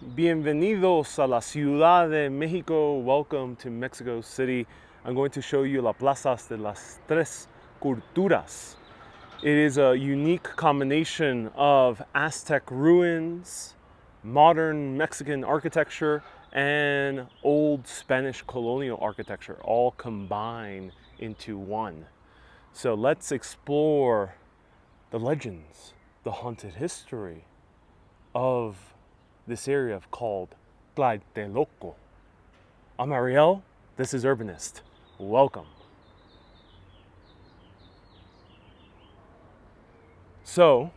Bienvenidos a la Ciudad de México. Welcome to Mexico City. I'm going to show you La Plazas de las Tres Culturas. It is a unique combination of Aztec ruins, modern Mexican architecture, and old Spanish colonial architecture, all combined into one. So let's explore the legends, the haunted history of this area called Tlateloco. I'm Ariel, this is Urbanist. Welcome. So,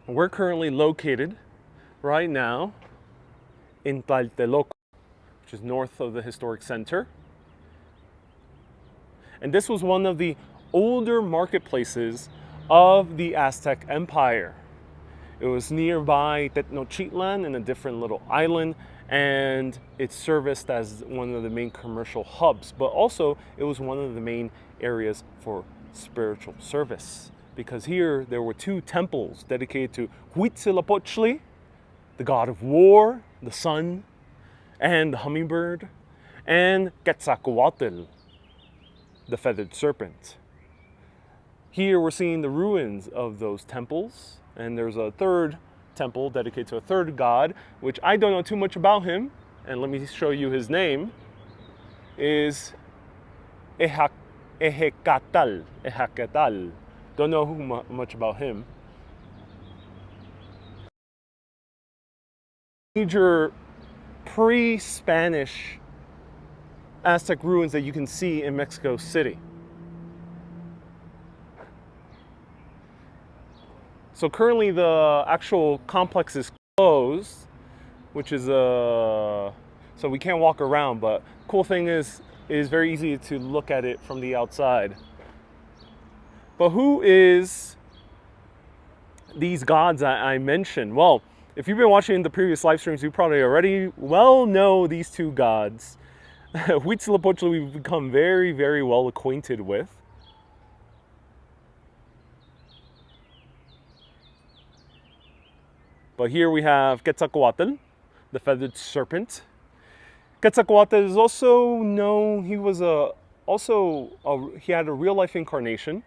we're currently located right now in Tlateloco, which is north of the historic center. And this was one of the older marketplaces of the Aztec Empire. It was nearby Tenochtitlan in a different little island, and it serviced as one of the main commercial hubs, but also it was one of the main areas for spiritual service, because here there were two temples dedicated to Huitzilopochtli, the god of war, the sun, and the hummingbird, and Quetzalcoatl, the feathered serpent. Here we're seeing the ruins of those temples. And there's a third temple dedicated to a third god, which I don't know too much about him. And let me show you his name. Is Ejecatl. Don't know much about him. Major pre-Spanish Aztec ruins that you can see in Mexico City. So currently the actual complex is closed, which is so we can't walk around, but cool thing is it is very easy to look at it from the outside. But who is these gods I mentioned? Well, if you've been watching the previous live streams, you probably already well know these two gods. Huitzilopochtli we've become very, very well acquainted with. But here we have Quetzalcoatl, the feathered serpent. Quetzalcoatl is also known, he was he had a real life incarnation.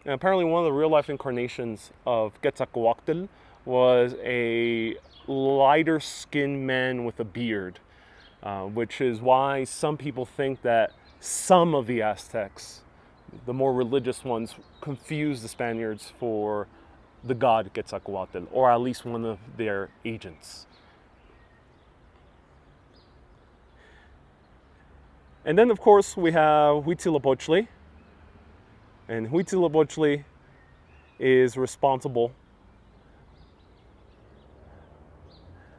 And apparently one of the real life incarnations of Quetzalcoatl was a lighter skinned man with a beard, which is why some people think that some of the Aztecs, the more religious ones, confused the Spaniards for the god Quetzalcoatl, or at least one of their agents. And then of course we have Huitzilopochtli, and Huitzilopochtli is responsible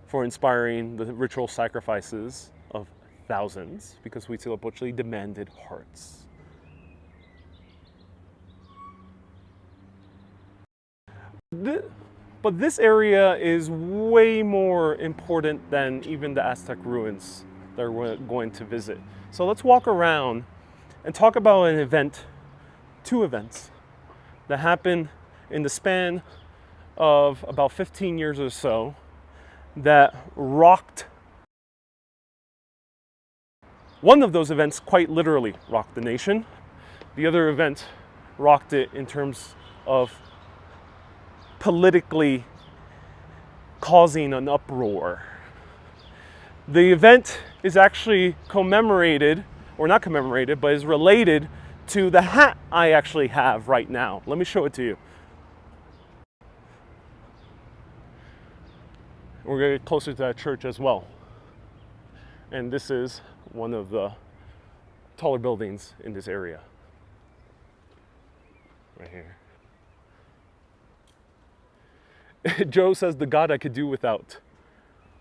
for inspiring the ritual sacrifices of thousands, because Huitzilopochtli demanded hearts. But this area is way more important than even the Aztec ruins that we're going to visit. So let's walk around and talk about an event, two events, that happened in the span of about 15 years or so that rocked. One of those events quite literally rocked the nation. The other event rocked it in terms of politically causing an uproar. The event is actually commemorated, or not commemorated, but is related to the hat I actually have right now. Let me show it to you. We're going to get closer to that church as well. And this is one of the taller buildings in this area. Right here. Joe says, the god I could do without.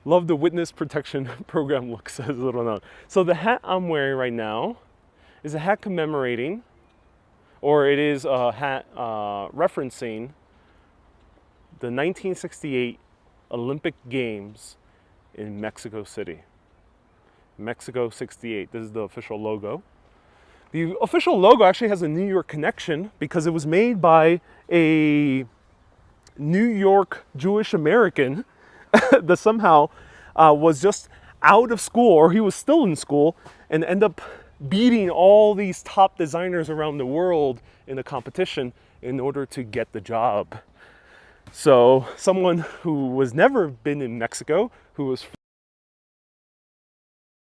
Love the witness protection program look, says Little Known. So the hat I'm wearing right now is a hat commemorating, or it is a hat referencing the 1968 Olympic Games in Mexico City. Mexico 68, this is the official logo. The official logo actually has a New York connection because it was made by a New York Jewish American that somehow was just out of school, or he was still in school, and ended up beating all these top designers around the world in a competition in order to get the job. So someone who was never been in Mexico, who was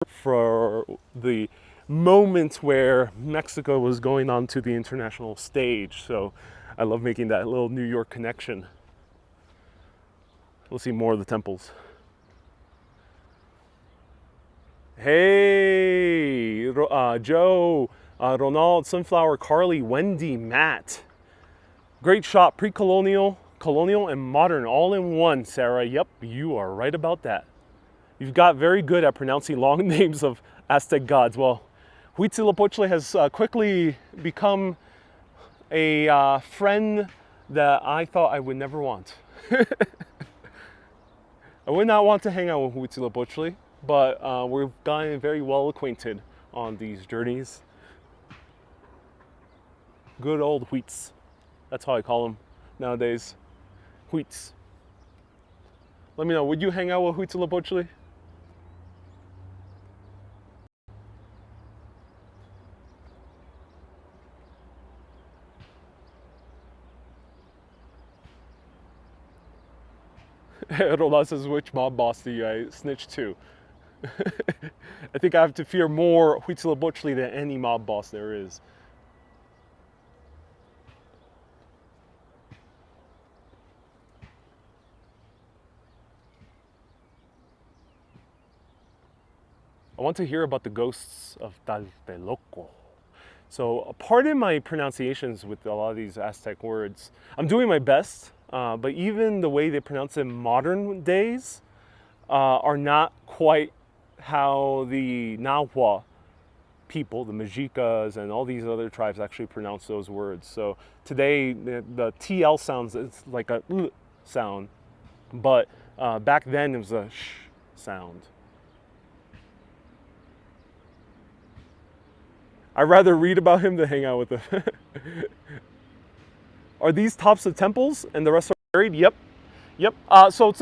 for the moment where Mexico was going on to the international stage. So I love making that little New York connection. We'll see more of the temples. Hey, Joe, Ronald, Sunflower, Carly, Wendy, Matt. Great shot, pre-colonial, colonial, and modern all in one, Sarah. Yep, you are right about that. You've got very good at pronouncing long names of Aztec gods. Well, Huitzilopochtli has quickly become a friend that I thought I would never want. I would not want to hang out with Huitzilopochtli, but we've gotten very well acquainted on these journeys. Good old Huits. That's how I call them nowadays. Huits. Let me know, would you hang out with Huitzilopochtli? Roland says, which mob boss do I snitch to? I think I have to fear more Huitzilopochtli than any mob boss there is. I want to hear about the ghosts of Tlateloco. So pardon my pronunciations with a lot of these Aztec words. I'm doing my best, but even the way they pronounce it in modern days are not quite how the Nahua people, the Mexicas and all these other tribes actually pronounce those words. So today the TL sounds, it's like a L sound, but back then it was a sh sound. I'd rather read about him than hang out with him. Are these tops of temples and the rest are buried? Yep. Yep. So it's,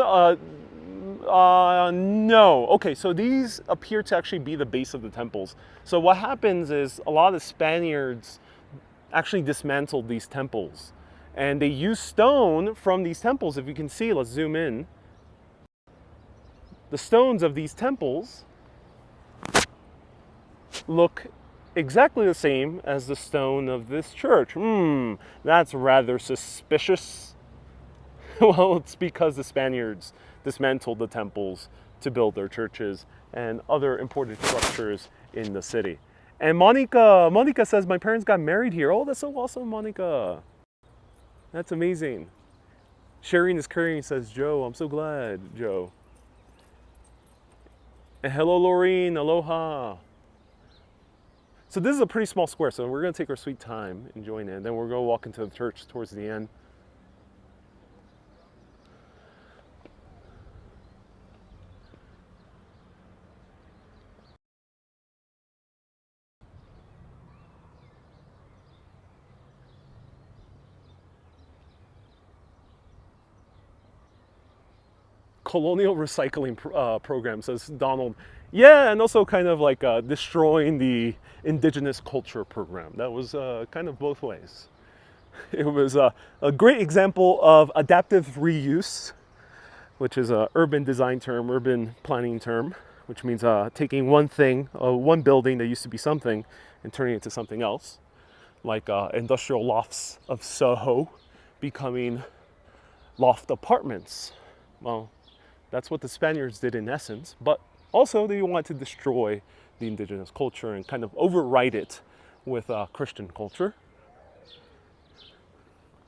no. Okay, so these appear to actually be the base of the temples. So what happens is a lot of the Spaniards actually dismantled these temples. And they used stone from these temples. If you can see, let's zoom in. The stones of these temples look exactly the same as the stone of this church. That's rather suspicious. Well, it's because the Spaniards dismantled the temples to build their churches and other important structures in the city. And Monica says, my parents got married here. Oh, that's so awesome, Monica. That's amazing. Sharing is caring, says Joe. I'm so glad, Joe. And hello, Laureen. Aloha. So this is a pretty small square, so we're going to take our sweet time enjoying it. And then we're going to walk into the church towards the end. Colonial recycling program, says Donald. Yeah, and also kind of like destroying the indigenous culture program. That was kind of both ways. It was a great example of adaptive reuse, which is an urban design term, urban planning term, which means taking one thing, one building that used to be something, and turning it into something else, like industrial lofts of Soho becoming loft apartments. Well, that's what the Spaniards did in essence, but also they wanted to destroy the indigenous culture and kind of overwrite it with Christian culture,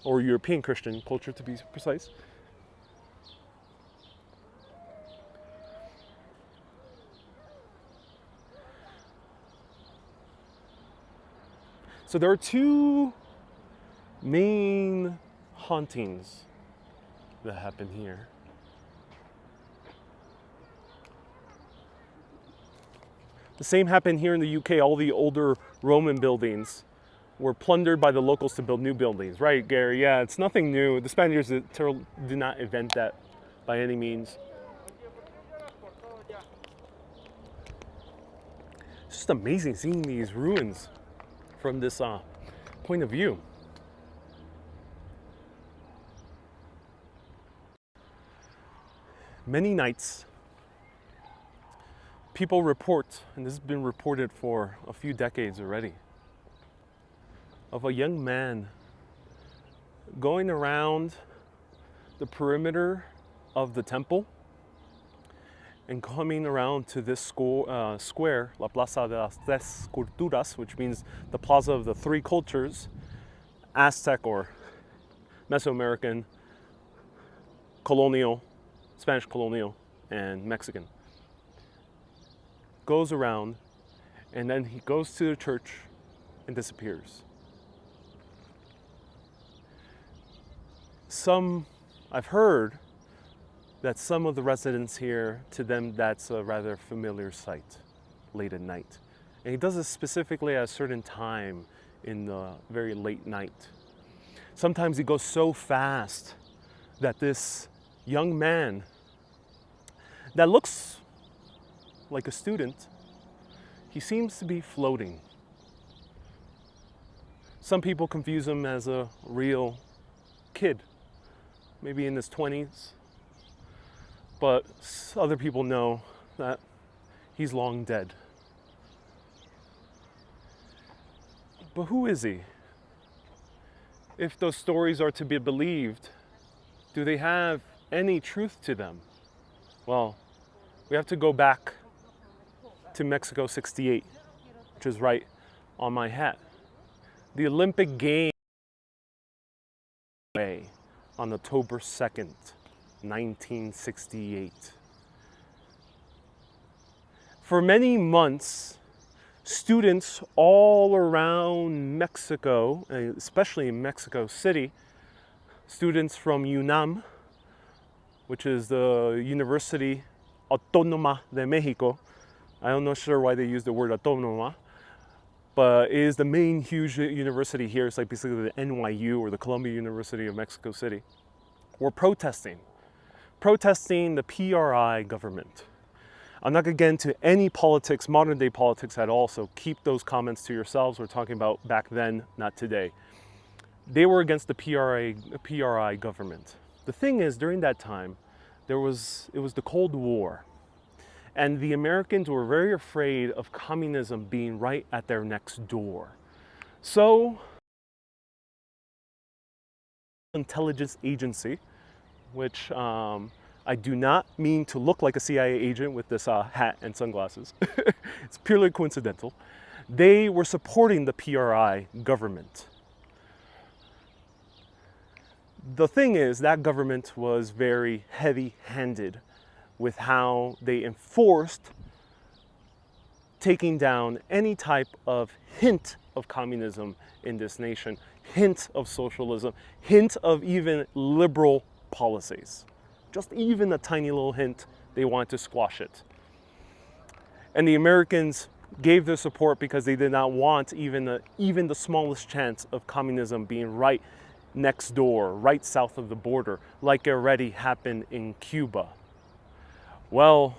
or European Christian culture to be precise. So there are two main hauntings that happen here. The same happened here in the UK. All the older Roman buildings were plundered by the locals to build new buildings. Right, Gary? Yeah, it's nothing new. The Spaniards did not invent that by any means. just amazing seeing these ruins from this point of view. Many nights, people report, and this has been reported for a few decades already, of a young man going around the perimeter of the temple and coming around to this square, La Plaza de las Tres Culturas, which means the Plaza of the Three Cultures, Aztec or Mesoamerican, colonial, Spanish colonial, and Mexican. Goes around, and then he goes to the church and disappears. I've heard that some of the residents here, to them, that's a rather familiar sight late at night. And he does this specifically at a certain time in the very late night. Sometimes he goes so fast that this young man that looks like a student, he seems to be floating. Some people confuse him as a real kid, maybe in his 20s, but other people know that he's long dead. But who is he? If those stories are to be believed, do they have any truth to them? Well, we have to go back to Mexico 68, which is right on my hat. The Olympic Games on October 2nd, 1968. For many months, students all around Mexico, especially in Mexico City, students from UNAM, which is the University Autónoma de Mexico. I'm not sure why they use the word autónoma, but it is the main huge university here. It's like basically the NYU or the Columbia University of Mexico City. We're protesting the PRI government. I'm not going to get into any politics, modern day politics at all, so keep those comments to yourselves. We're talking about back then, not today. They were against the PRI government. The thing is, during that time, it was the Cold War. And the Americans were very afraid of communism being right at their next door. So, intelligence agency, which I do not mean to look like a CIA agent with this hat and sunglasses. It's purely coincidental. They were supporting the PRI government. The thing is, that government was very heavy-handed with how they enforced taking down any type of hint of communism in this nation, hint of socialism, hint of even liberal policies. Just even a tiny little hint, they wanted to squash it. And the Americans gave their support because they did not want even the smallest chance of communism being right next door, right south of the border, like it already happened in Cuba. Well,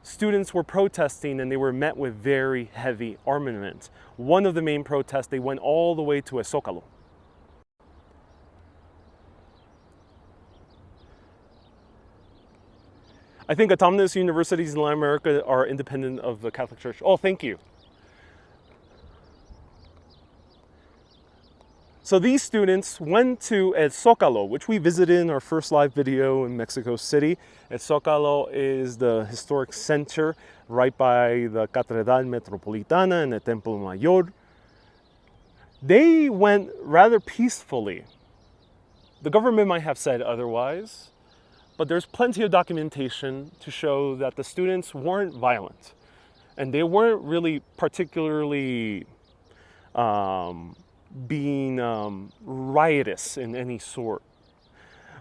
students were protesting and they were met with very heavy armament. One of the main protests, they went all the way to Zócalo. I think autonomous universities in Latin America are independent of the Catholic Church. Oh, thank you. So these students went to El Zócalo, which we visited in our first live video in Mexico City. El Zócalo is the historic center right by the Catedral Metropolitana and the Templo Mayor. They went rather peacefully. The government might have said otherwise, but there's plenty of documentation to show that the students weren't violent. And they weren't really particularly being riotous in any sort.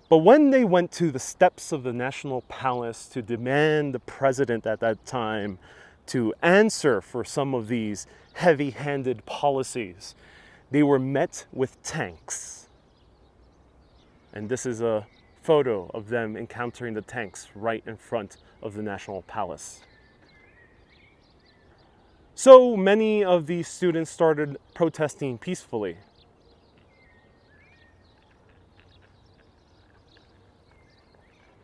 But when they went to the steps of the National Palace to demand the president at that time to answer for some of these heavy-handed policies, they were met with tanks. And this is a photo of them encountering the tanks right in front of the National Palace. So many of these students started protesting peacefully.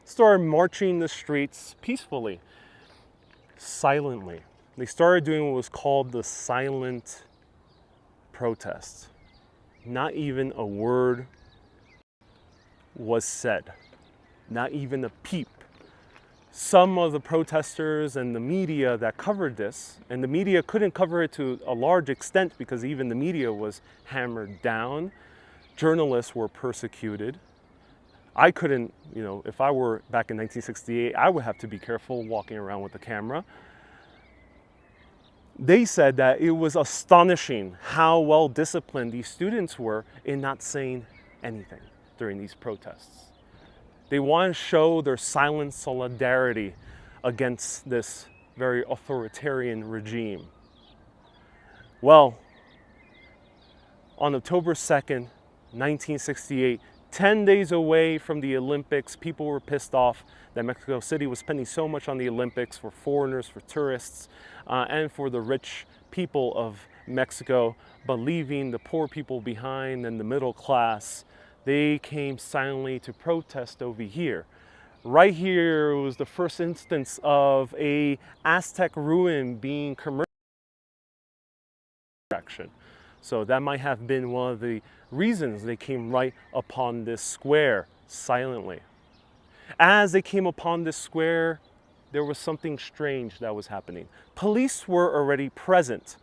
Started marching the streets peacefully, silently. They started doing what was called the silent protest. Not even a word was said, not even a peep. Some of the protesters and the media that covered this, and the media couldn't cover it to a large extent because even the media was hammered down. Journalists were persecuted. I couldn't, if I were back in 1968, I would have to be careful walking around with the camera. They said that it was astonishing how well disciplined these students were in not saying anything during these protests. They want to show their silent solidarity against this very authoritarian regime. Well, on October 2nd, 1968, 10 days away from the Olympics, people were pissed off that Mexico City was spending so much on the Olympics for foreigners, for tourists, and for the rich people of Mexico, but leaving the poor people behind and the middle class. They came silently to protest over here. Right here was the first instance of a Aztec ruin being commercialized. So that might have been one of the reasons they came right upon this square silently. As they came upon this square, there was something strange that was happening. Police were already present,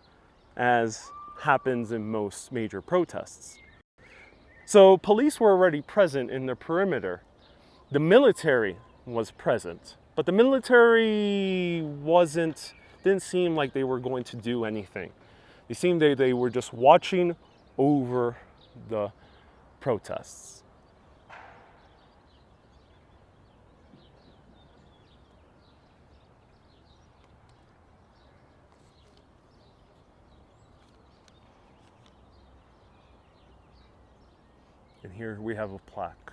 as happens in most major protests. So police were already present in the perimeter. The military was present, but the military didn't seem like they were going to do anything. It seemed they were just watching over the protests. And here we have a plaque.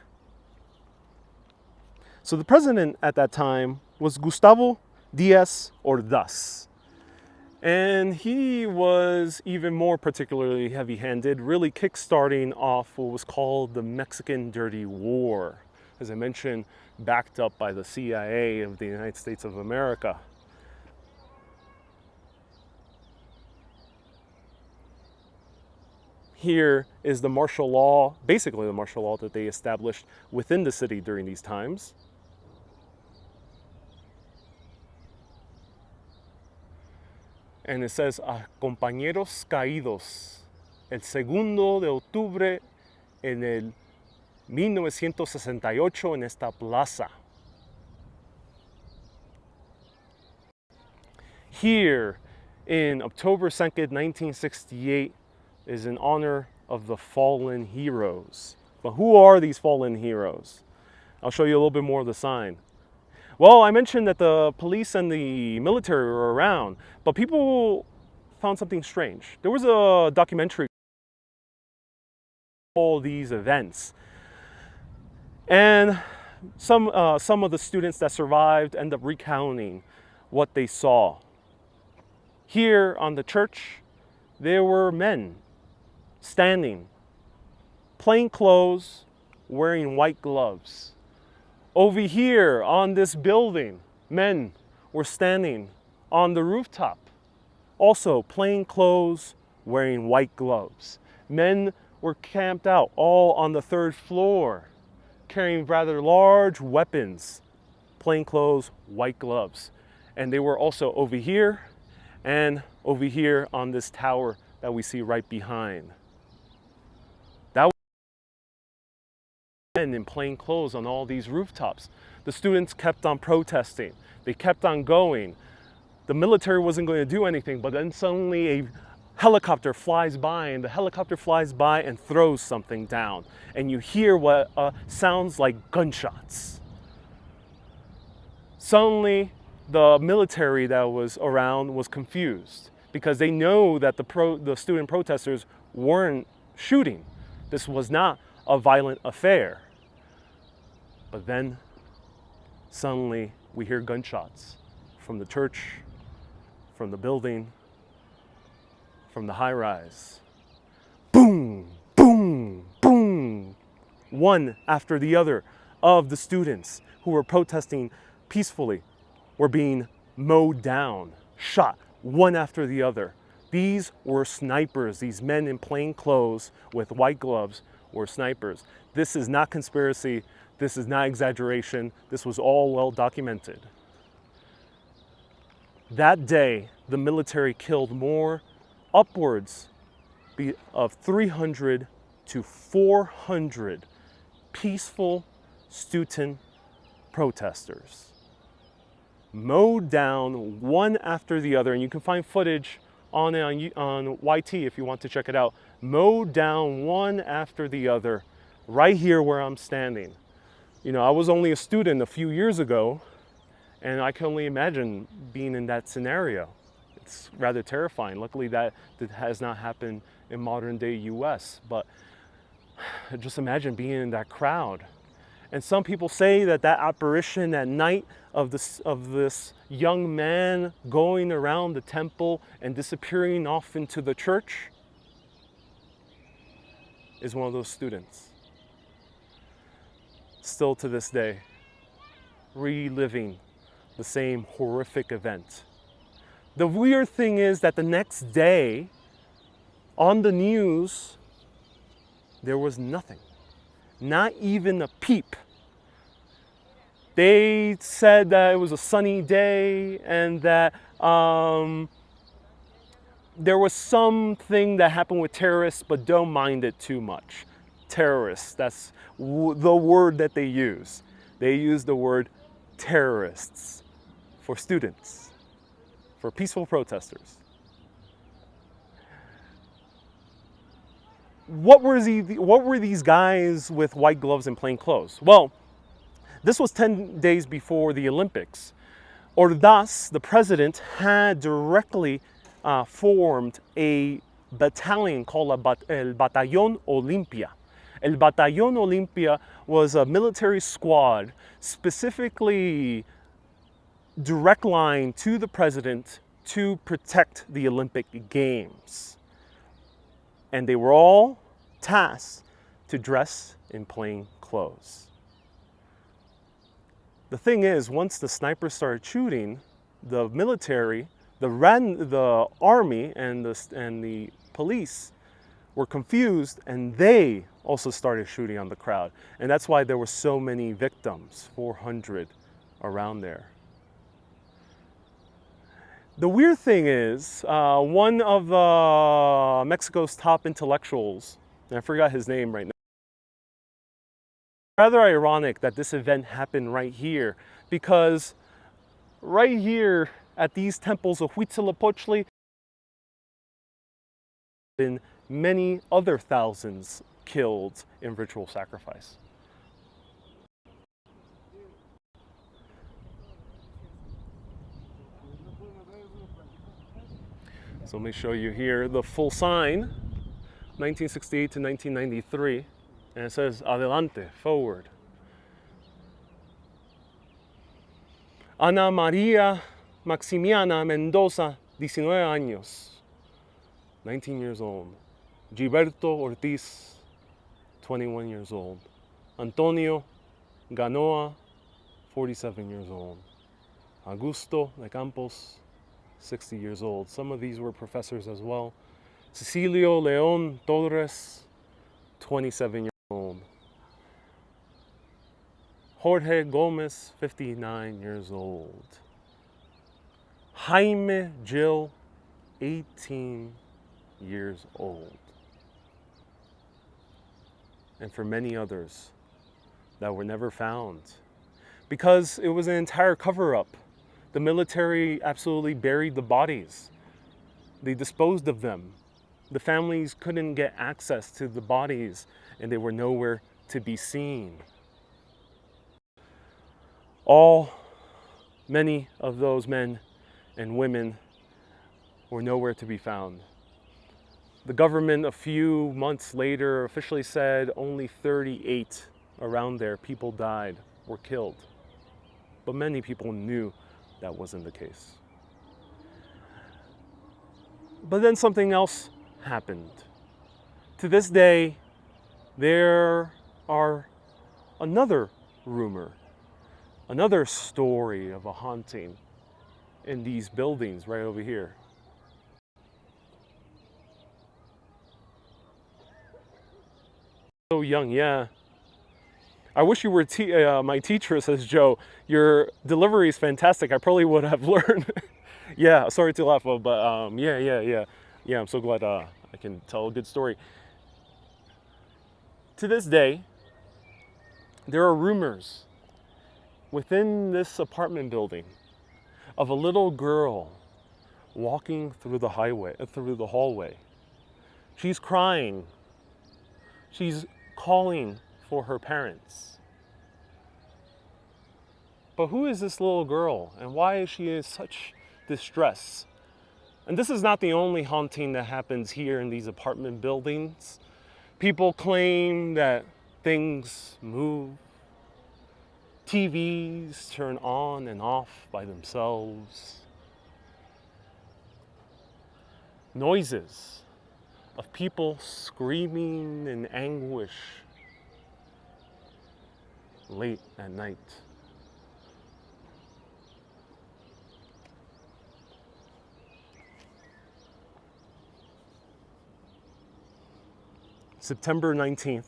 So the president at that time was Gustavo Díaz Ordaz. And he was even more particularly heavy-handed, really kickstarting off what was called the Mexican Dirty War. As I mentioned, backed up by the CIA of the United States of America. Here is the martial law, basically the martial law that they established within the city during these times. And it says, a compañeros caídos, el 2 de octubre en el 1968 en esta plaza. Here, in October 2nd, 1968, is in honor of the fallen heroes. But who are these fallen heroes? I'll show you a little bit more of the sign. Well, I mentioned that the police and the military were around, but people found something strange. There was a documentary on all these events. And some of the students that survived end up recounting what they saw. Here on the church, there were men standing, plain clothes, wearing white gloves. Over here on this building, men were standing on the rooftop, also plain clothes, wearing white gloves. Men were camped out all on the 3rd floor, carrying rather large weapons, plain clothes, white gloves. And they were also over here and over here on this tower that we see right behind. That was men in plain clothes on all these rooftops. The students kept on protesting. They kept on going. The military wasn't going to do anything, but then suddenly a helicopter flies by, and the helicopter flies by and throws something down. And you hear what sounds like gunshots. Suddenly, the military that was around was confused because they know that the student protesters weren't shooting. This was not a violent affair. But then, suddenly, we hear gunshots from the church, from the building, from the high rise. Boom, boom, boom. One after the other of the students who were protesting peacefully were being mowed down, shot, one after the other. These were snipers. These men in plain clothes with white gloves were snipers. This is not conspiracy. This is not exaggeration. This was all well documented. That day, the military killed more, upwards of 300 to 400 peaceful student protesters. Mowed down one after the other, and you can find footage on YT if you want to check it out. Mowed down one after the other, right here where I'm standing. You know, I was only a student a few years ago, and I can only imagine being in that scenario. It's rather terrifying. Luckily that has not happened in modern day US, but just imagine being in that crowd. And some people say that that apparition at night of this young man going around the temple and disappearing off into the church is one of those students. Still to this day, reliving the same horrific event. The weird thing is that the next day on the news, there was nothing. Not even a peep. They said that it was a sunny day and that there was something that happened with terrorists, but don't mind it too much. Terrorists, that's the word that they use. They use the word terrorists for students, for peaceful protesters. What were these guys with white gloves and plain clothes? Well, this was 10 days before the Olympics. Ordaz, the president, had directly formed a battalion called El Batallón Olimpia. El Batallón Olimpia was a military squad specifically direct line to the president to protect the Olympic Games. And they were all tasked to dress in plain clothes. The thing is, once the snipers started shooting, the military, the army and the police were confused, and they also started shooting on the crowd. And that's why there were so many victims, 400 around there. The weird thing is, one of Mexico's top intellectuals, and I forgot his name right now, rather ironic that this event happened right here, because right here at these temples of Huitzilopochtli, been many other thousands killed in ritual sacrifice. So let me show you here the full sign, 1968 to 1993, and it says Adelante, forward. Ana María Maximiana Mendoza, 19 años, 19 years old. Gilberto Ortiz, 21 years old. Antonio Ganoa, 47 years old. Augusto de Campos, 60 years old. Some of these were professors as well. Cecilio León Torres, 27 years old. Jorge Gomez, 59 years old. Jaime Gil, 18 years old. And for many others that were never found, because it was an entire cover-up. The military absolutely buried the bodies. They disposed of them. The families couldn't get access to the bodies, and they were nowhere to be seen. Many of those men and women were nowhere to be found. The government a few months later officially said only 38 around there people died, were killed. But many people knew that wasn't the case. But then something else happened. To this day, there are another rumor, another story of a haunting in these buildings right over here. So young, yeah. I wish you were my teacher, says Joe. Your delivery is fantastic. I probably would have learned. Yeah, sorry to laugh, but yeah. I'm so glad I can tell a good story. To this day, there are rumors within this apartment building of a little girl walking through the hallway. She's crying. She's calling for her parents. But who is this little girl and why is she in such distress? And this is not the only haunting that happens here in these apartment buildings. People claim that things move, TVs turn on and off by themselves. Noises of people screaming in anguish late at night. September 19th,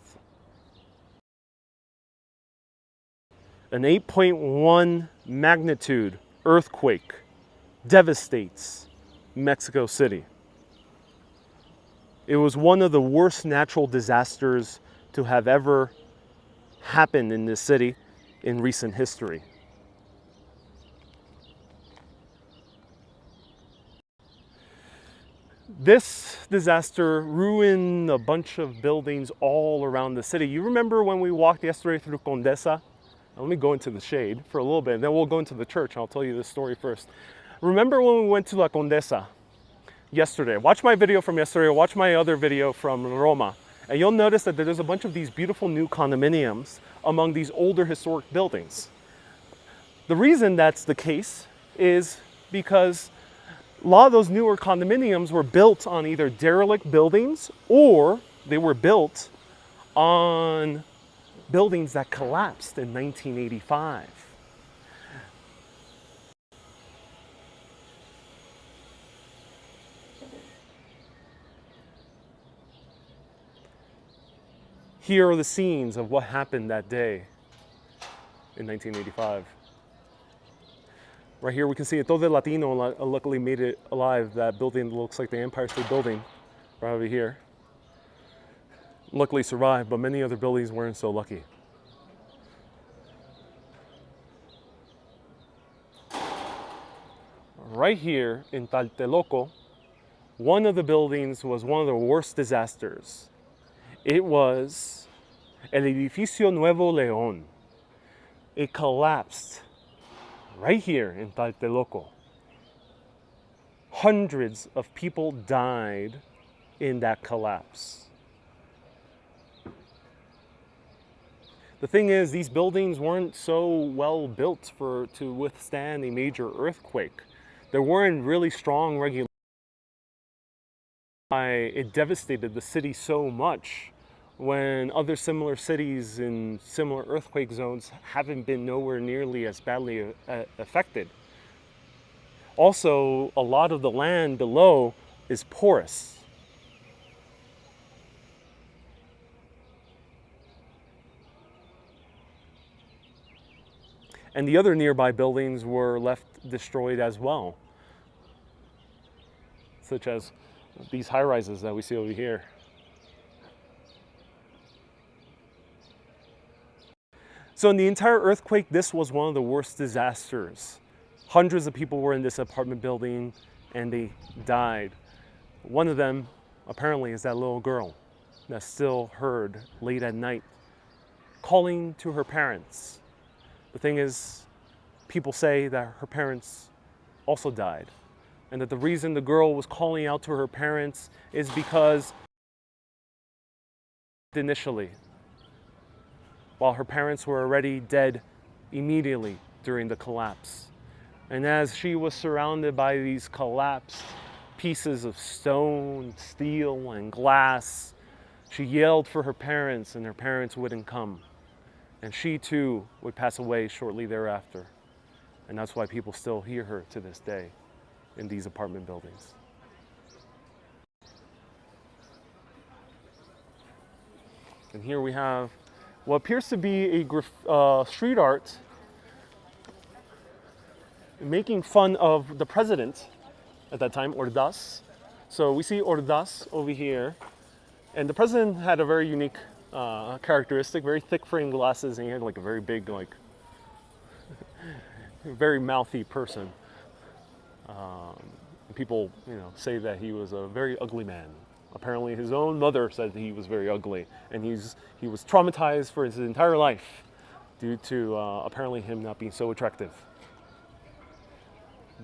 an 8.1 magnitude earthquake devastates Mexico City. It was one of the worst natural disasters to have ever happened in this city in recent history. This disaster ruined a bunch of buildings all around the city. You remember when we walked yesterday through Condesa? Let me go into the shade for a little bit, and then we'll go into the church. I'll tell you this story first. Remember when we went to La Condesa yesterday? Watch my video from yesterday, or watch my other video from Roma, and you'll notice that there's a bunch of these beautiful new condominiums among these older historic buildings. The reason that's the case is because a lot of those newer condominiums were built on either derelict buildings or they were built on buildings that collapsed in 1985. Here are the scenes of what happened that day in 1985. Right here we can see a Torre Latino luckily made it alive. That building looks like the Empire State Building right over here. Luckily survived, but many other buildings weren't so lucky. Right here in Tlateloco, one of the buildings was one of the worst disasters. It was el Edificio Nuevo León. It collapsed right here in Tlateloco. Hundreds of people died in that collapse. The thing is, these buildings weren't so well built to withstand a major earthquake. There weren't really strong regulations. It devastated the city so much when other similar cities in similar earthquake zones haven't been nowhere nearly as badly affected. Also, a lot of the land below is porous. And the other nearby buildings were left destroyed as well, such as these high-rises that we see over here. So in the entire earthquake, this was one of the worst disasters. Hundreds of people were in this apartment building and they died. One of them, apparently, is that little girl that's still heard late at night calling to her parents. The thing is, people say that her parents also died, and that the reason the girl was calling out to her parents is because initially, while her parents were already dead immediately during the collapse. And as she was surrounded by these collapsed pieces of stone, steel, and glass. She yelled for her parents, and her parents wouldn't come. And she too would pass away shortly thereafter. And that's why people still hear her to this day in these apartment buildings. And here we have what appears to be a street art making fun of the president at that time, Ordaz. So we see Ordaz over here. And the president had a very unique characteristic, very thick frame glasses, and he had like a very big, like, very mouthy person. People, say that he was a very ugly man. Apparently his own mother said he was very ugly, and he was traumatized for his entire life due to apparently him not being so attractive.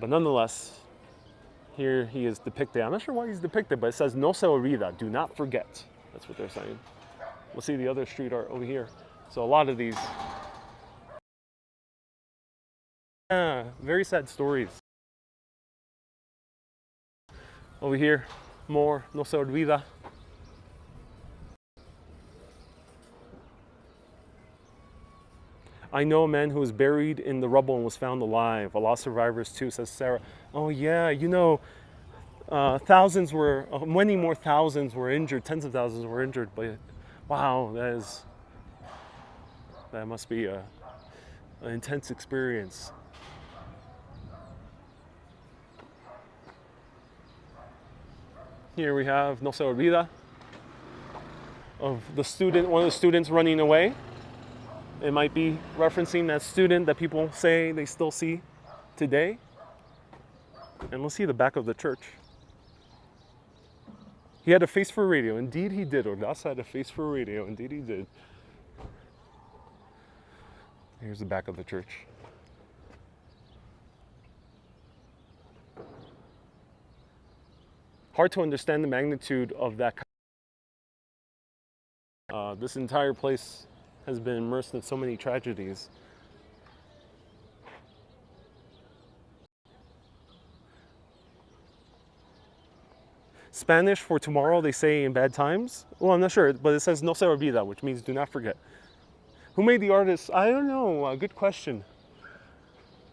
But nonetheless, here he is depicted. I'm not sure why he's depicted, but it says "No se olvida," do not forget. That's what they're saying. We'll see the other street art over here. So a lot of these, very sad stories. Over here, more "No se olvida." I know a man who was buried in the rubble and was found alive. A lot of survivors too, says Sarah. Oh yeah, thousands were, many more thousands were injured, tens of thousands were injured, but wow, that must be an intense experience. Here we have "No se olvida" of one of the students running away. It might be referencing that student that people say they still see today. And let's see the back of the church. He had a face for radio. Indeed he did. Ordaz had a face for radio. Indeed he did. Here's the back of the church. Hard to understand the magnitude of that. This entire place has been immersed in so many tragedies. Spanish for tomorrow, they say in bad times. Well, I'm not sure, but it says "No se olvida," which means do not forget. Who made the artist? I don't know. Good question.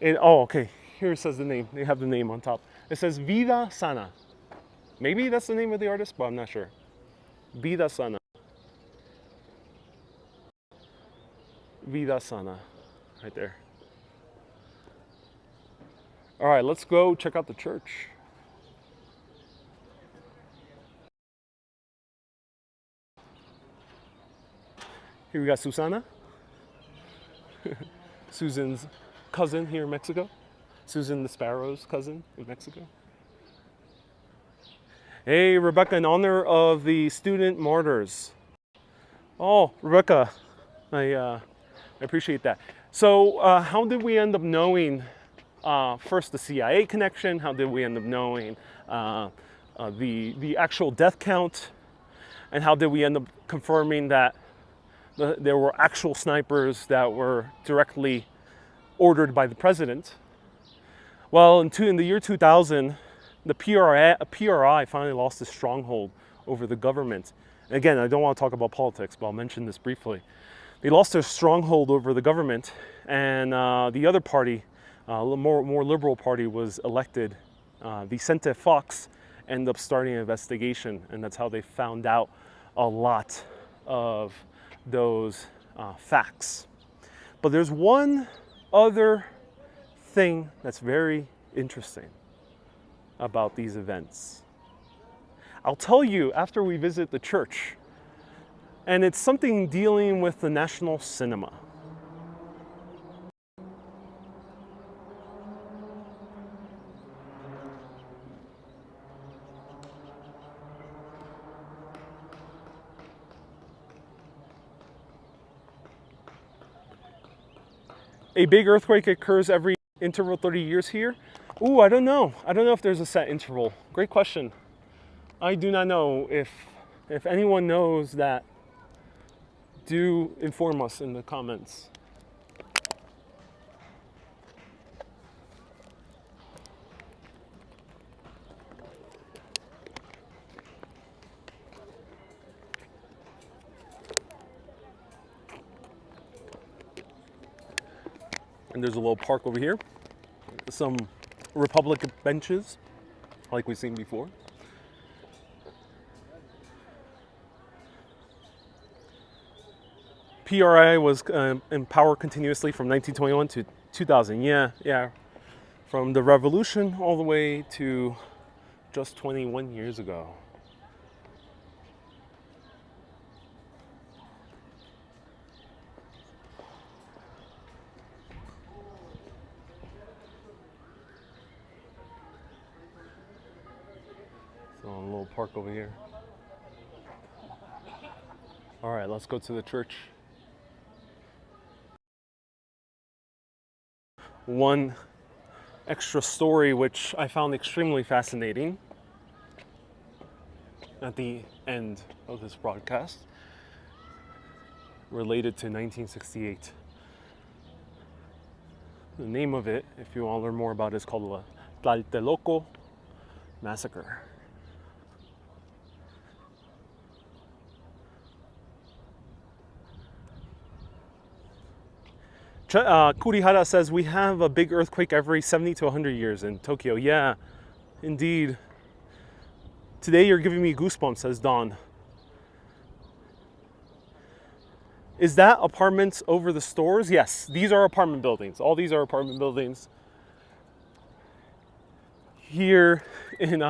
Okay. Here it says the name. They have the name on top. It says Vida Sana. Maybe that's the name of the artist, but I'm not sure. Vida Sana. Vida Sana. Right there. All right, let's go check out the church. Here we got Susana. Susan's cousin here in Mexico. Susan the Sparrow's cousin in Mexico. Hey, Rebecca, in honor of the student martyrs. Oh, Rebecca, I appreciate that. So how did we end up knowing first the CIA connection? How did we end up knowing the actual death count? And how did we end up confirming that there were actual snipers that were directly ordered by the president? Well, in the year 2000, the PRI finally lost its stronghold over the government. And again, I don't want to talk about politics, but I'll mention this briefly. They lost their stronghold over the government, and the other party, a more liberal party, was elected. Vicente Fox ended up starting an investigation, and that's how they found out a lot of those facts. But there's one other thing that's very interesting about these events. I'll tell you after we visit the church, and it's something dealing with the national cinema. A big earthquake occurs every interval 30 years here. Ooh, I don't know. I don't know if there's a set interval. Great question. I do not know. If anyone knows that, do inform us in the comments. And there's a little park over here. Some Republic benches, like we've seen before. PRI was in power continuously from 1921 to 2000. Yeah. From the revolution all the way to just 21 years ago. So a little park over here. All right, let's go to the church. One extra story which I found extremely fascinating at the end of this broadcast related to 1968. The name of it, if you want to learn more about it, is called the Tlateloco Massacre. Kurihara says we have a big earthquake every 70 to 100 years in Tokyo. Yeah, indeed. Today you're giving me goosebumps, says Dawn. Is that apartments over the stores? Yes, these are apartment buildings. All these are apartment buildings. Here in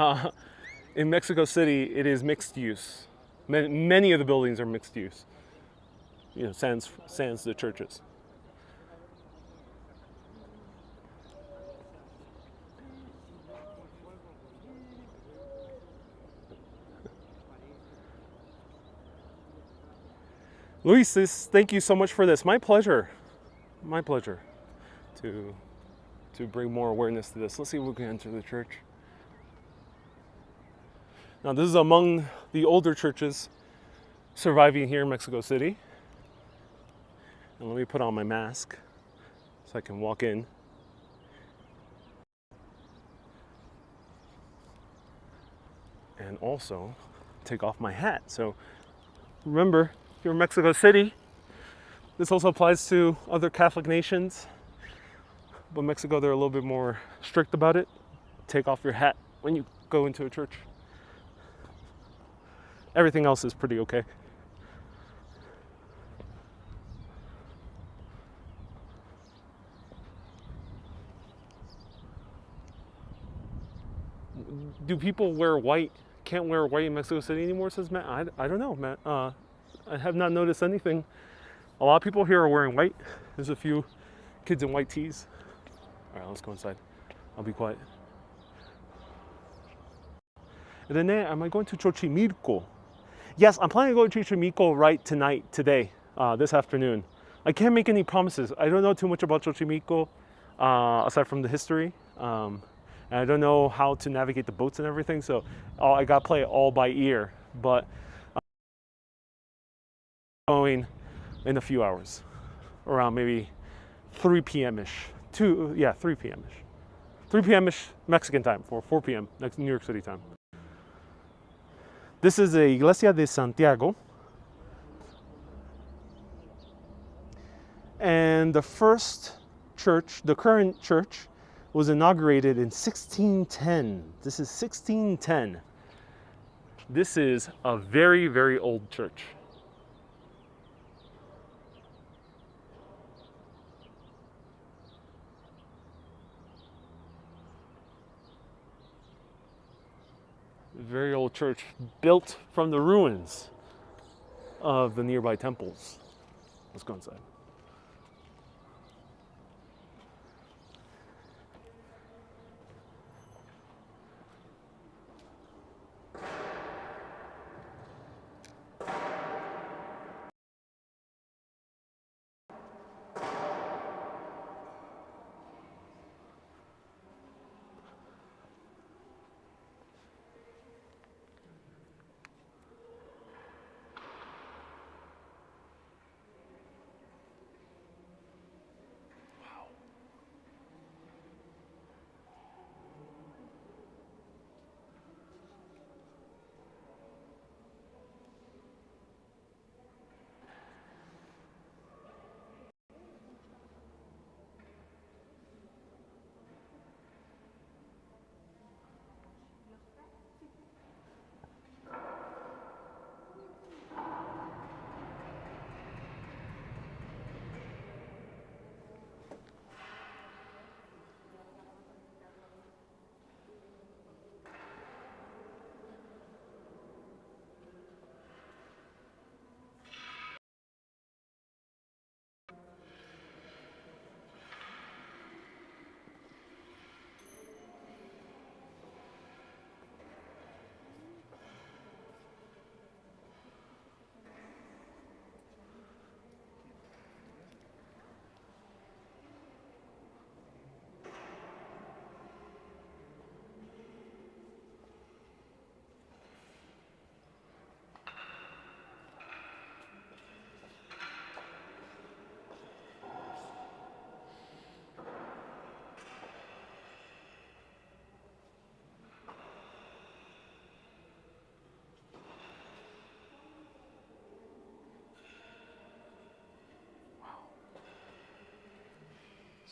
Mexico City, it is mixed use. Many of the buildings are mixed use. You know, sans the churches. Luis, thank you so much for this. My pleasure. My pleasure to bring more awareness to this. Let's see if we can enter the church. Now, this is among the older churches surviving here in Mexico City. And let me put on my mask so I can walk in. And also take off my hat. So remember, here in Mexico City, this also applies to other Catholic nations. But Mexico, they're a little bit more strict about it. Take off your hat when you go into a church. Everything else is pretty okay. Do people wear white? Can't wear white in Mexico City anymore, says Matt. I don't know, Matt. I have not noticed anything. A lot of people here are wearing white. There's a few kids in white tees. All right, let's go inside. I'll be quiet. Rene, am I going to Xochimilco? Yes, I'm planning to go to Xochimilco today, this afternoon. I can't make any promises. I don't know too much about Xochimilco, aside from the history. And I don't know how to navigate the boats and everything, so I got to play it all by ear. But I'm going in a few hours, around maybe 3 p.m.-ish. 3 p.m.-ish. 3 p.m.-ish Mexican time, for 4 p.m. next New York City time. This is the Iglesia de Santiago. And the first church, the current church, was inaugurated in 1610. This is 1610. This is a very, very old church. Very old church built from the ruins of the nearby temples. Let's go inside.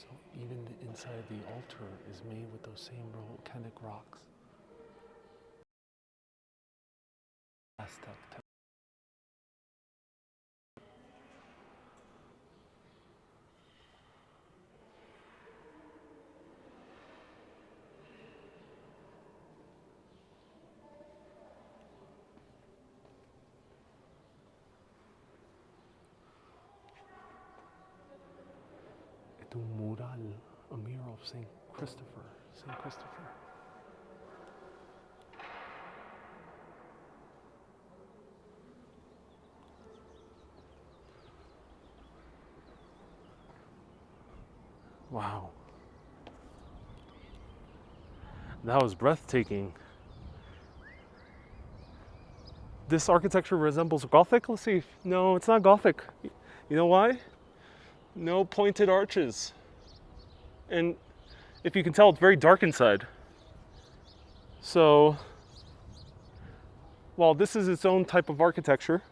So even the inside of the altar is made with those same volcanic rocks. Aztec. Ito mural, a mural of Saint Christopher. Saint Christopher. Wow. That was breathtaking. This architecture resembles Gothic. Let's see. No, it's not Gothic. You know why? No pointed arches. And if you can tell, it's very dark inside. So, while this is its own type of architecture,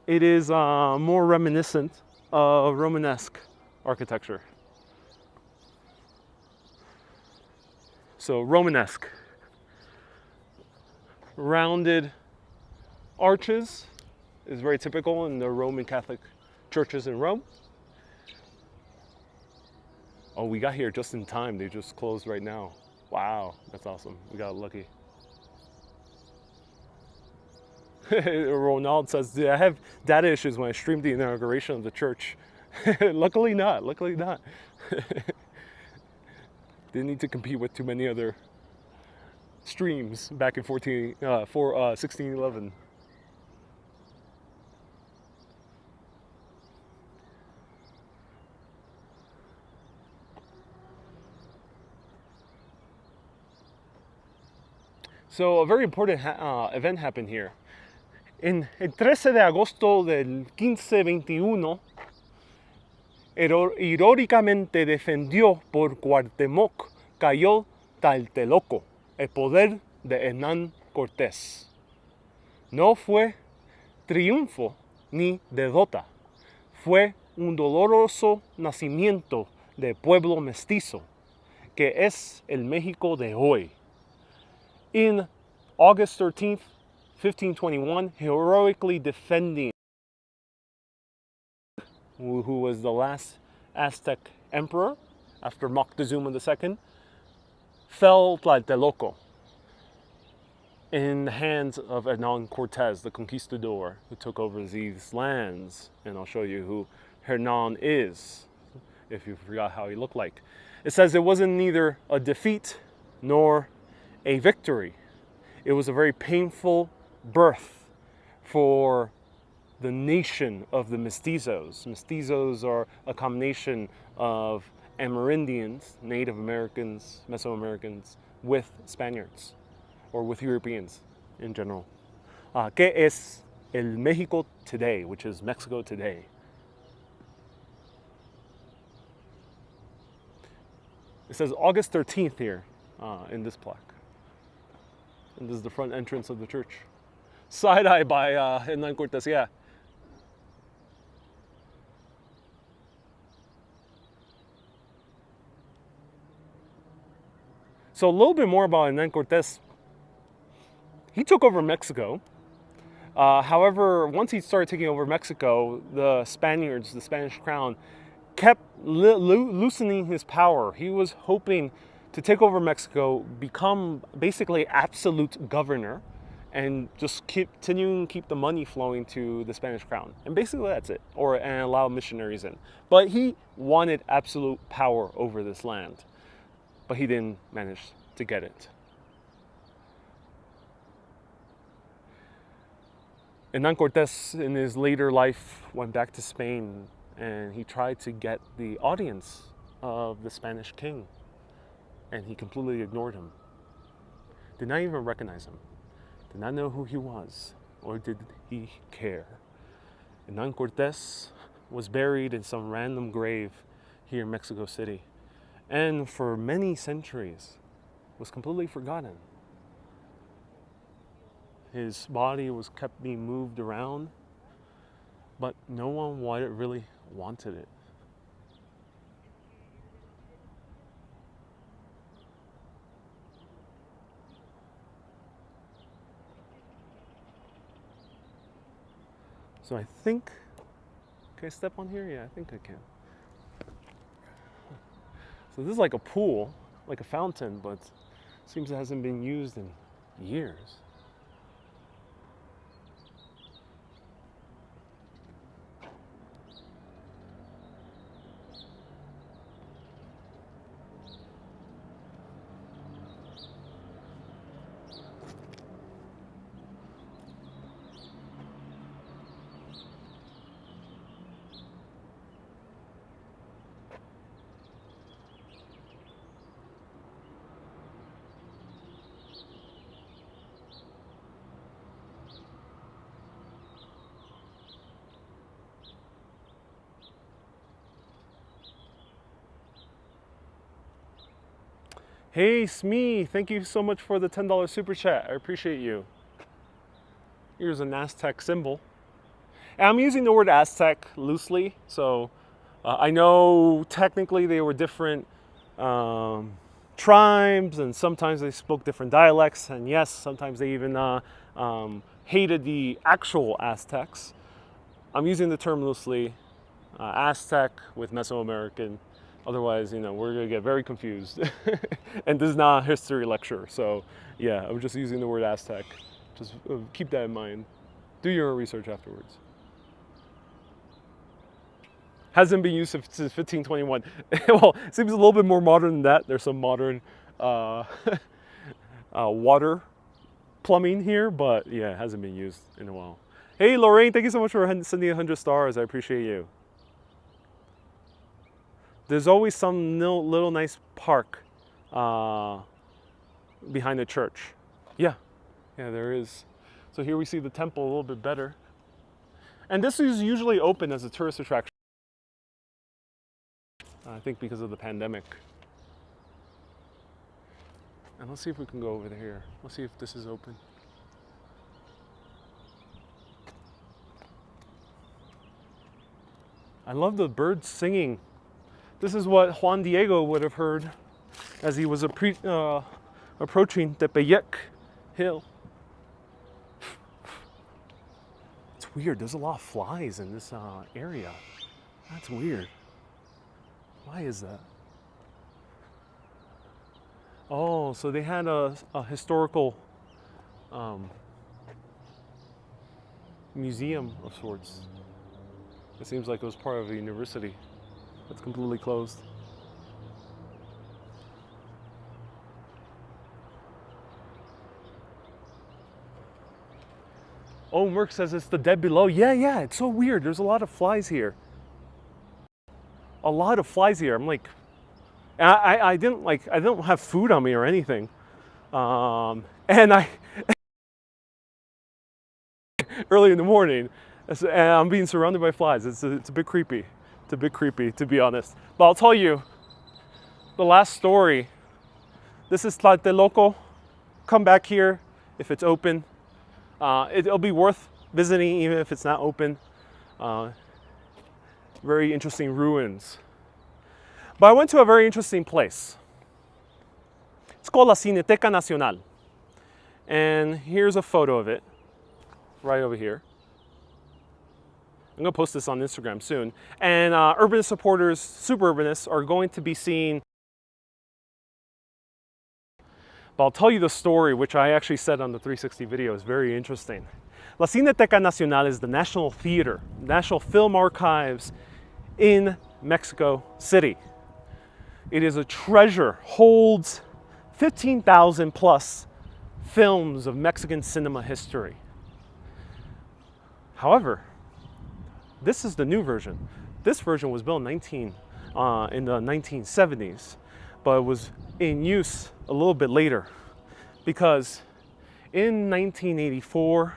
it is more reminiscent of Romanesque architecture. So Romanesque, rounded arches is very typical in the Roman Catholic churches in Rome. Oh, we got here just in time. They just closed right now. Wow, that's awesome. We got lucky. Ronald says, I have data issues when I streamed the inauguration of the church. Luckily not, luckily not. Didn't need to compete with too many other streams back in 1611. So a very important event happened here. En el 13 de agosto del 1521, heroicamente defendió por Cuauhtémoc, cayó Tlateloco, el poder de Hernán Cortés. No fue triunfo ni derrota, fue un doloroso nacimiento de pueblo mestizo, que es el México de hoy. In August 13th, 1521, heroically defending who was the last Aztec emperor after Moctezuma II, fell Tlateloco in the hands of Hernán Cortés, the conquistador, who took over these lands. And I'll show you who Hernán is, if you forgot how he looked like. It says it wasn't neither a defeat nor a victory. It was a very painful birth for the nation of the mestizos. Mestizos are a combination of Amerindians, Native Americans, Mesoamericans, with Spaniards, or with Europeans in general. ¿Qué es el México today, which is Mexico today? It says August 13th here in this plaque. And this is the front entrance of the church. Side-eye by Hernán Cortés, yeah. So a little bit more about Hernán Cortés. He took over Mexico. However, once he started taking over Mexico, the Spaniards, the Spanish crown, kept loosening his power. He was hoping to take over Mexico, become basically absolute governor, and just keep the money flowing to the Spanish crown. And basically that's it, and allow missionaries in. But he wanted absolute power over this land, but he didn't manage to get it. Hernán Cortés, in his later life, went back to Spain, and he tried to get the audience of the Spanish king, and he completely ignored him. Did not even recognize him. Did not know who he was, or did he care. Hernán Cortés was buried in some random grave here in Mexico City, and for many centuries was completely forgotten. His body was kept being moved around but no one really wanted it. So I think, can I step on here? Yeah, I think I can. So this is like a pool, like a fountain, but seems it hasn't been used in years. Hey, Smee, thank you so much for the $10 super chat. I appreciate you. Here's an Aztec symbol. And I'm using the word Aztec loosely, so I know technically they were different tribes, and sometimes they spoke different dialects, and yes, sometimes they even hated the actual Aztecs. I'm using the term loosely, Aztec with Mesoamerican. Otherwise, you know, we're gonna get very confused. And this is not a history lecture, so yeah, I'm just using the word Aztec. Just keep that in mind. Do your own research afterwards. Hasn't been used since 1521. Well, it seems a little bit more modern than that. There's some modern water plumbing here, but yeah, it hasn't been used in a while. Hey, Lorraine, thank you so much for sending 100 stars. I appreciate you. There's always some little nice park behind the church. Yeah, there is. So here we see the temple a little bit better. And this is usually open as a tourist attraction. I think because of the pandemic. And let's see if we can go over here. Let's see if this is open. I love the birds singing. This is what Juan Diego would have heard as he was approaching Tepeyac Hill. It's weird, there's a lot of flies in this area. That's weird. Why is that? Oh, so they had a historical museum of sorts. It seems like it was part of a university. It's completely closed. Oh, Merck says it's the dead below. Yeah, it's so weird. There's a lot of flies here. A lot of flies here. I'm like, I don't have food on me or anything. And I, early in the morning, and I'm being surrounded by flies. It's a bit creepy. It's a bit creepy, to be honest. But I'll tell you, the last story. This is Tlateloco. Come back here if it's open. It'll be worth visiting even if it's not open. Very interesting ruins. But I went to a very interesting place. It's called La Cineteca Nacional. And here's a photo of it, right over here. I'm gonna post this on Instagram soon. And urbanist supporters, super urbanists, are going to be seeing. But I'll tell you the story, which I actually said on the 360 video, is very interesting. La Cineteca Nacional is the National Theater, National Film Archives in Mexico City. It is a treasure, holds 15,000 plus films of Mexican cinema history. However, this is the new version. This version was built in the 1970s, but it was in use a little bit later because in 1984,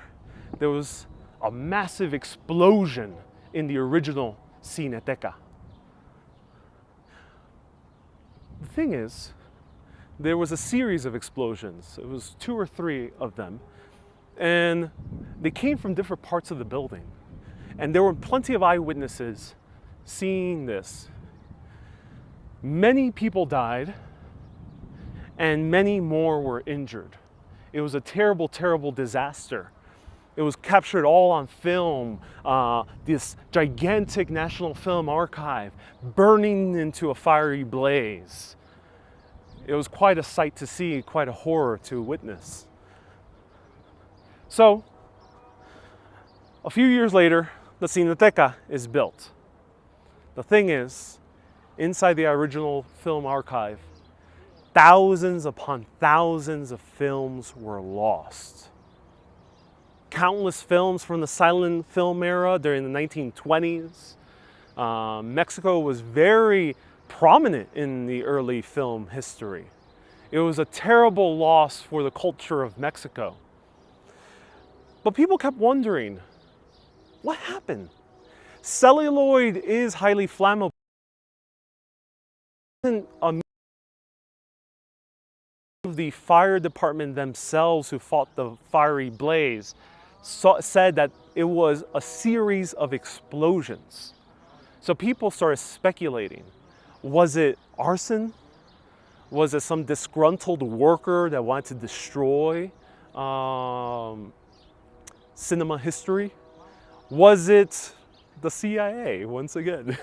there was a massive explosion in the original Cineteca. The thing is, there was a series of explosions. It was 2 or 3 of them, and they came from different parts of the building. And there were plenty of eyewitnesses seeing this. Many people died, and many more were injured. It was a terrible, terrible disaster. It was captured all on film, this gigantic National Film Archive burning into a fiery blaze. It was quite a sight to see, quite a horror to witness. So, a few years later, the Cineteca is built. The thing is, inside the original film archive, thousands upon thousands of films were lost. Countless films from the silent film era during the 1920s. Mexico was very prominent in the early film history. It was a terrible loss for the culture of Mexico. But people kept wondering, what happened? Celluloid is highly flammable. The fire department themselves who fought the fiery blaze said that it was a series of explosions. So people started speculating. Was it arson? Was it some disgruntled worker that wanted to destroy cinema history? Was it the CIA, once again,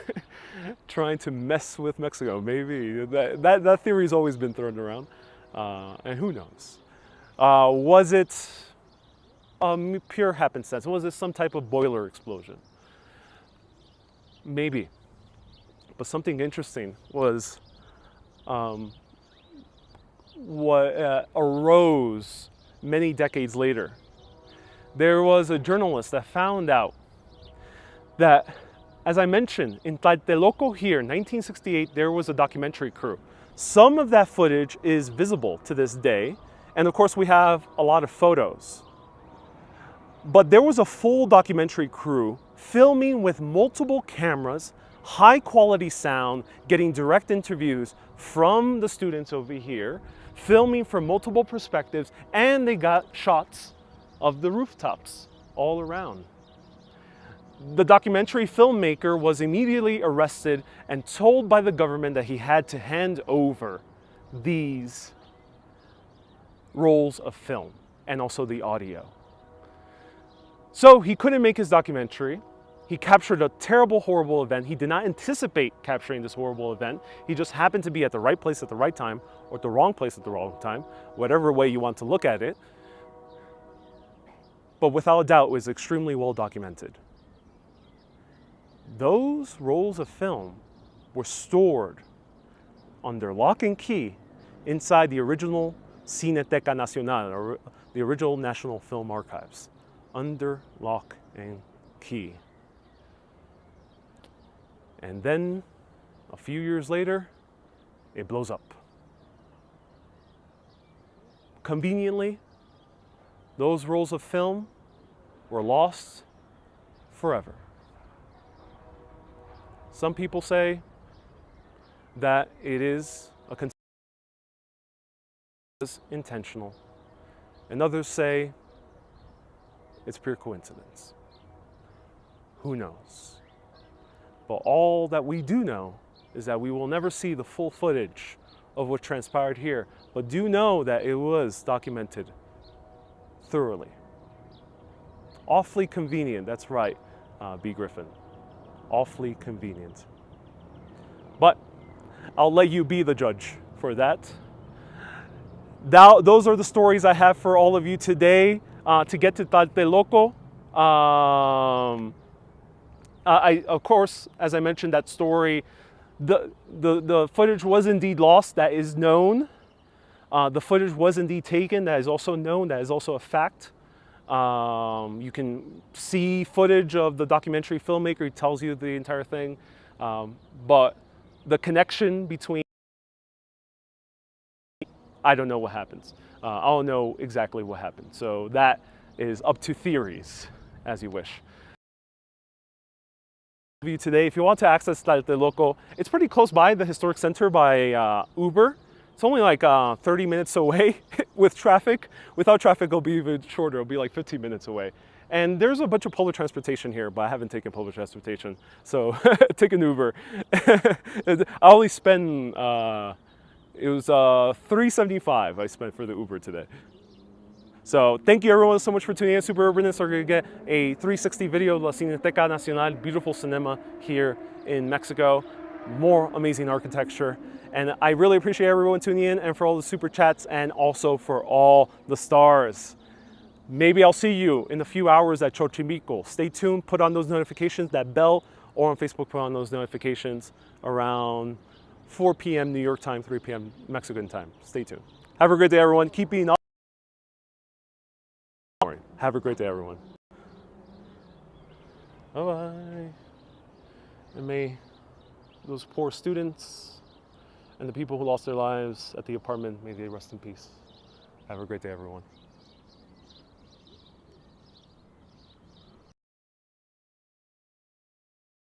trying to mess with Mexico? Maybe. That theory's always been thrown around. And who knows? Was it pure happenstance? Was it some type of boiler explosion? Maybe. But something interesting was what arose many decades later. There was a journalist that found out that, as I mentioned, in Tlateloco here, 1968, there was a documentary crew. Some of that footage is visible to this day, and of course we have a lot of photos. But there was a full documentary crew filming with multiple cameras, high quality sound, getting direct interviews from the students over here, filming from multiple perspectives, and they got shots of the rooftops all around. The documentary filmmaker was immediately arrested and told by the government that he had to hand over these rolls of film and also the audio. So he couldn't make his documentary. He captured a terrible, horrible event. He did not anticipate capturing this horrible event. He just happened to be at the right place at the right time, or at the wrong place at the wrong time, whatever way you want to look at it. But without a doubt, it was extremely well documented. Those rolls of film were stored under lock and key inside the original Cineteca Nacional, or the original National Film Archives, under lock and key. And then, a few years later, it blows up. Conveniently, those rolls of film were lost forever. Some people say that it is intentional, and others say it's pure coincidence. Who knows? But all that we do know is that we will never see the full footage of what transpired here, but do know that it was documented thoroughly. Awfully convenient, that's right, B. Griffin. Awfully convenient. But I'll let you be the judge for that. Those are the stories I have for all of you today. To get to Tlateloco, of course, as I mentioned, that story, the footage was indeed lost. That is known. The footage was indeed taken. That is also known. That is also a fact. You can see footage of the documentary filmmaker. He tells you the entire thing. But the connection between, I don't know what happens. I don't know exactly what happened. So that is up to theories, as you wish. Today, if you want to access Tlateloco, it's pretty close by the historic center by Uber. It's only like 30 minutes away with traffic. Without traffic, it'll be even shorter. It'll be like 15 minutes away. And there's a bunch of public transportation here, but I haven't taken public transportation. So take an Uber. I only spent, it was $3.75 I spent for the Uber today. So thank you everyone so much for tuning in. Super Urbanists are going to get a 360 video of La Cineteca Nacional, beautiful cinema here in Mexico. More amazing architecture. And I really appreciate everyone tuning in and for all the super chats and also for all the stars. Maybe I'll see you in a few hours at Xochimilco. Stay tuned, put on those notifications, that bell, or on Facebook, put on those notifications around 4 p.m. New York time, 3 p.m. Mexican time. Stay tuned. Have a great day, everyone. Keep being up. Have a great day, everyone. Bye-bye. And may those poor students and the people who lost their lives at the apartment, may they rest in peace. Have a great day, everyone.